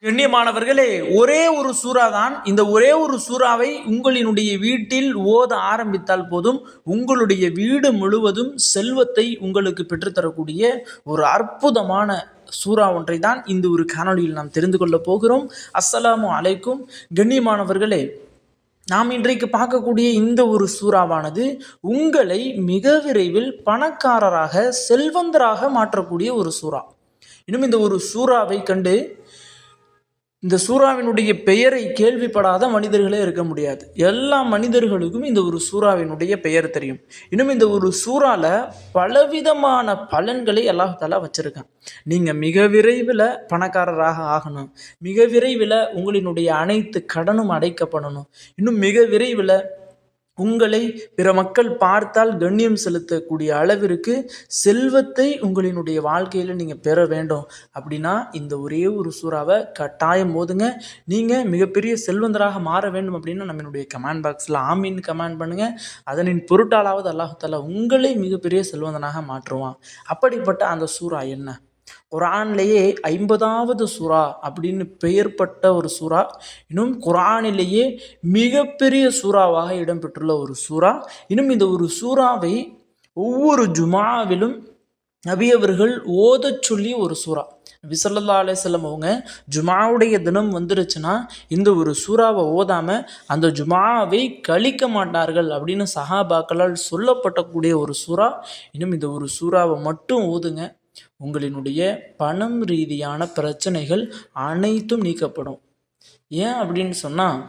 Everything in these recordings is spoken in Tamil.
கண்ணியமானவர்களே, ஒரே ஒரு சூறா தான். இந்த ஒரே ஒரு சூறாவை உங்களினுடைய வீட்டில் ஓத ஆரம்பித்தால் போதும், உங்களுடைய வீடு முழுவதும் செல்வத்தை உங்களுக்கு பெற்றுத்தரக்கூடிய ஒரு அற்புதமான சூறா ஒன்றை தான் இந்த ஒரு காணொலியில் நாம் தெரிந்து கொள்ளப் போகிறோம். அஸ்ஸலாமு அலைக்கும். கண்ணியமானவர்களே, நாம் இன்றைக்கு பார்க்கக்கூடிய இந்த ஒரு சூறாவானது உங்களை மிக விரைவில் பணக்காரராக, செல்வந்தராக மாற்றக்கூடிய ஒரு சூறா. இன்னும் இந்த ஒரு சூறாவை கண்டு இந்த சூறாவினுடைய பெயரை கேள்விப்படாத மனிதர்களே இருக்க முடியாது. எல்லா மனிதர்களுக்கும் இந்த ஒரு சூறாவினுடைய பெயர் தெரியும். இன்னும் இந்த ஒரு சூறால பலவிதமான பலன்களை அல்லாஹ் தஆலா வச்சிருக்கான். நீங்கள் மிக விரைவில் பணக்காரராக ஆகணும், மிக விரைவில் உங்களினுடைய அனைத்து கடனும் அடைக்கப்படணும், இன்னும் மிக விரைவில் உங்களை பிற மக்கள் பார்த்தால் கண்ணியம் செலுத்தக்கூடிய அளவிற்கு செல்வத்தை உங்களினுடைய வாழ்க்கையில் நீங்கள் பெற வேண்டும் அப்படின்னா இந்த ஒரே ஒரு சூறாவை கட்டாயம் போதுங்க. நீங்கள் மிகப்பெரிய செல்வந்தராக மாற வேண்டும் அப்படின்னா நம்மளுடைய கமெண்ட் பாக்ஸில் ஆமீன் கமெண்ட் பண்ணுங்கள். அதனின் பொருட்டாலாவது அல்லாஹ் தஆலா உங்களை மிகப்பெரிய செல்வந்தனாக மாற்றுவான். அப்படிப்பட்ட அந்த சூறா என்ன? குரான்லேயே 50வது சூறா அப்படின்னு பெயர்பட்ட ஒரு சூறா, இன்னும் குரானிலேயே மிகப்பெரிய சூறாவாக இடம்பெற்றுள்ள ஒரு சூறா. இன்னும் இந்த ஒரு சூறாவை ஒவ்வொரு ஜுமாவிலும் நபி அவர்கள் ஓதச் சொல்லி ஒரு சூறா. நபி ஸல்லல்லாஹு அலைஹி வஸல்லம் அவங்க ஜுமாவுடைய தினம் வந்துருச்சுன்னா இந்த ஒரு சூறாவை ஓதாமல் அந்த ஜுமாவை கழிக்க மாட்டார்கள் அப்படின்னு சஹாபாக்களால் சொல்லப்பட்டக்கூடிய ஒரு சூறா. இன்னும் இந்த ஒரு சூறாவை மட்டும் ஓதுங்க, உங்களினுடைய பணம் ரீதியான பிரச்சனைகள் அனைத்தும் நீக்கப்படும். ஏன் அப்படின்னு சொன்னால்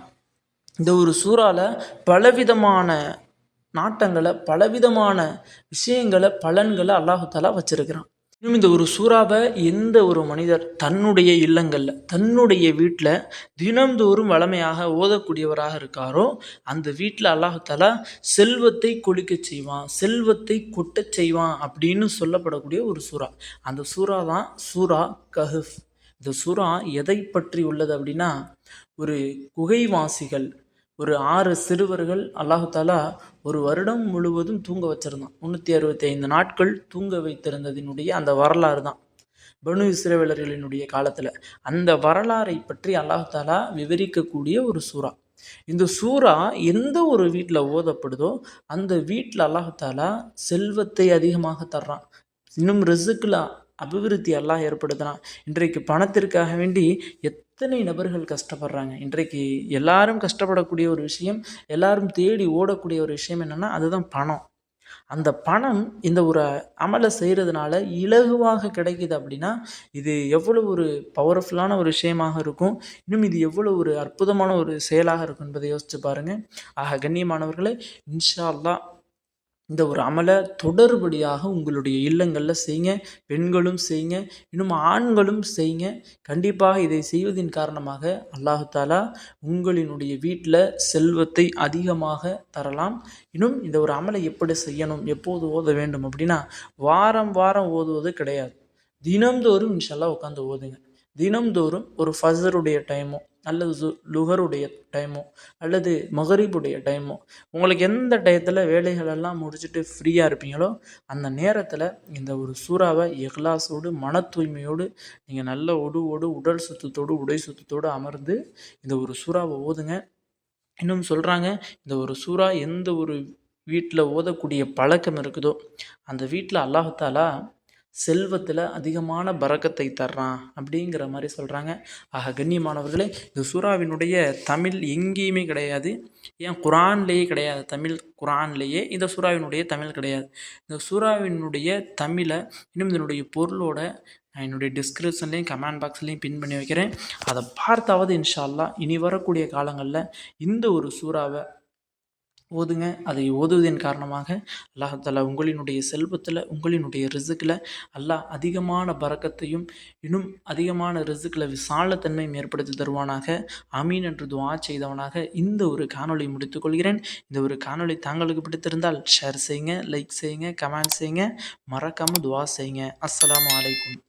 இந்த ஒரு சூறால பலவிதமான நாட்டங்களை, பலவிதமான விஷயங்களை, பலன்களை அல்லாஹ் தஆலா வச்சிருக்கிறான். இன்னும் இந்த ஒரு சூறாவை எந்த ஒரு மனிதர் தன்னுடைய இல்லங்களில், தன்னுடைய வீட்டில் தினந்தோறும் வளமையாக ஓதக்கூடியவராக இருக்காரோ அந்த வீட்டில் அல்லாஹ் தஆலா செல்வத்தை கொழிக்க செய்வான், செல்வத்தை கொட்டச் செய்வான் அப்படின்னு சொல்லப்படக்கூடிய ஒரு சூறா. அந்த சூறா தான் சூறா கஹஃப். இந்த சூறா எதை பற்றி உள்ளது அப்படின்னா, ஒரு குகைவாசிகள், ஒரு 6 சிறுவர்கள் அல்லாஹ் தஆலா ஒரு வருடம் முழுவதும் தூங்க வச்சிருந்தான். 365 நாட்கள் தூங்க வைத்திருந்ததினுடைய அந்த வரலாறு தான் பனு இஸ்ரவேலர்களினுடைய காலத்தில். அந்த வரலாறை பற்றி அல்லாஹ் தஆலா விவரிக்கக்கூடிய ஒரு சூறா. இந்த சூறா எந்த ஒரு வீட்டில் ஓதப்படுதோ அந்த வீட்டில் அல்லாஹ் தஆலா செல்வத்தை அதிகமாக தர்றான். இன்னும் ரிஸ்கில் அபிவிருத்தி எல்லாம் ஏற்படுத்தினான். இன்றைக்கு பணத்திற்காக வேண்டி எத்தனை நபர்கள் கஷ்டப்படுறாங்க. இன்றைக்கு எல்லாரும் கஷ்டப்படக்கூடிய ஒரு விஷயம், எல்லாரும் தேடி ஓடக்கூடிய ஒரு விஷயம் என்னென்னா அதுதான் பணம். அந்த பணம் இந்த ஒரு அமலை செய்கிறதுனால இலகுவாக கிடைக்குது அப்படின்னா இது எவ்வளோ ஒரு பவர்ஃபுல்லான ஒரு விஷயமாக இருக்கும். இன்னும் இது எவ்வளோ ஒரு அற்புதமான ஒரு செயலாக இருக்கும் என்பதை யோசித்து பாருங்கள். ஆக கண்ணியமானவர்களே, இன்ஷா அல்லாஹ் இந்த ஒரு அமலை தொடர்படியாக உங்களுடைய இல்லங்களில் செய்யுங்க. பெண்களும் செய்யுங்க, இன்னும் ஆண்களும் செய்யுங்க. கண்டிப்பாக இதை செய்வதின் காரணமாக அல்லாஹ் தஆலா உங்களினுடைய வீட்டில் செல்வத்தை அதிகமாக தரலாம். இன்னும் இந்த ஒரு அமலை எப்படி செய்யணும், எப்போது ஓத வேண்டும் அப்படின்னா, வாரம் வாரம் ஓதுவது கிடையாது. தினம்தோறும் இன்ஷா அல்லாஹ் உட்காந்து ஓதுங்க. தினம்தோறும் ஒரு ஃபஜருடைய டைமோ அல்லது லுகருடைய டைமோ அல்லது மகரிபுடைய டைமோ, உங்களுக்கு எந்த டயத்தில் வேலைகளெல்லாம் முடிச்சுட்டு ஃப்ரீயாக இருப்பீங்களோ அந்த நேரத்தில் இந்த ஒரு சூறாவை இஹ்லாஸோடு, மன தூய்மையோடு, நீங்கள் நல்ல ஒடுவோடு, உடல் சுத்தத்தோடு, உடை சுத்தத்தோடு அமர்ந்து இந்த ஒரு சூறாவை ஓதுங்க. இன்னும் சொல்கிறாங்க, இந்த ஒரு சூறா எந்த ஒரு வீட்டில் ஓதக்கூடிய பழக்கம் இருக்குதோ அந்த வீட்டில் அல்லாஹ் தஆலா செல்வத்தில் அதிகமான பரக்கத்தை தர்றான் அப்படிங்கிற மாதிரி சொல்கிறாங்க. ஆக கண்ணியமானவர்களே, இந்த சூறாவினுடைய தமிழ் எங்கேயுமே கிடையாது. ஏன் குரான்லேயே கிடையாது. தமிழ் குரான்லேயே இந்த சூறாவினுடைய தமிழ் கிடையாது. இந்த சூறாவினுடைய தமிழை இன்னும் இதனுடைய பொருளோட நான் என்னுடைய டிஸ்கிரிப்ஷன்லேயும் கமெண்ட் பாக்ஸ்லேயும் பின் பண்ணி வைக்கிறேன். அதை பார்த்தாவது இன்ஷா அல்லாஹ் இனி வரக்கூடிய காலங்களில் இந்த ஒரு சூறாவை ஓதுங்க. அதை ஓதுவதன் காரணமாக அல்லாஹ் தஆலா உங்களினுடைய செல்வத்தில், உங்களினுடைய ரிஸ்கில் அல்லாஹ் அதிகமான பரக்கத்தையும் இன்னும் அதிகமான ரிஸ்கில் விசாலத்தன்மையும் ஏற்படுத்தி தருவானாக. ஆமீன் என்று துஆ செய்தவனாக இந்த ஒரு காணொளி முடித்துக்கொள்கிறேன். இந்த ஒரு காணொளி தாங்களுக்கு பிடித்திருந்தால் ஷேர் செய்யுங்க, லைக் செய்யுங்க, கமெண்ட் செய்யுங்க, மறக்காமல் துஆ செய்யுங்க. அஸ்ஸலாமு அலைக்கும்.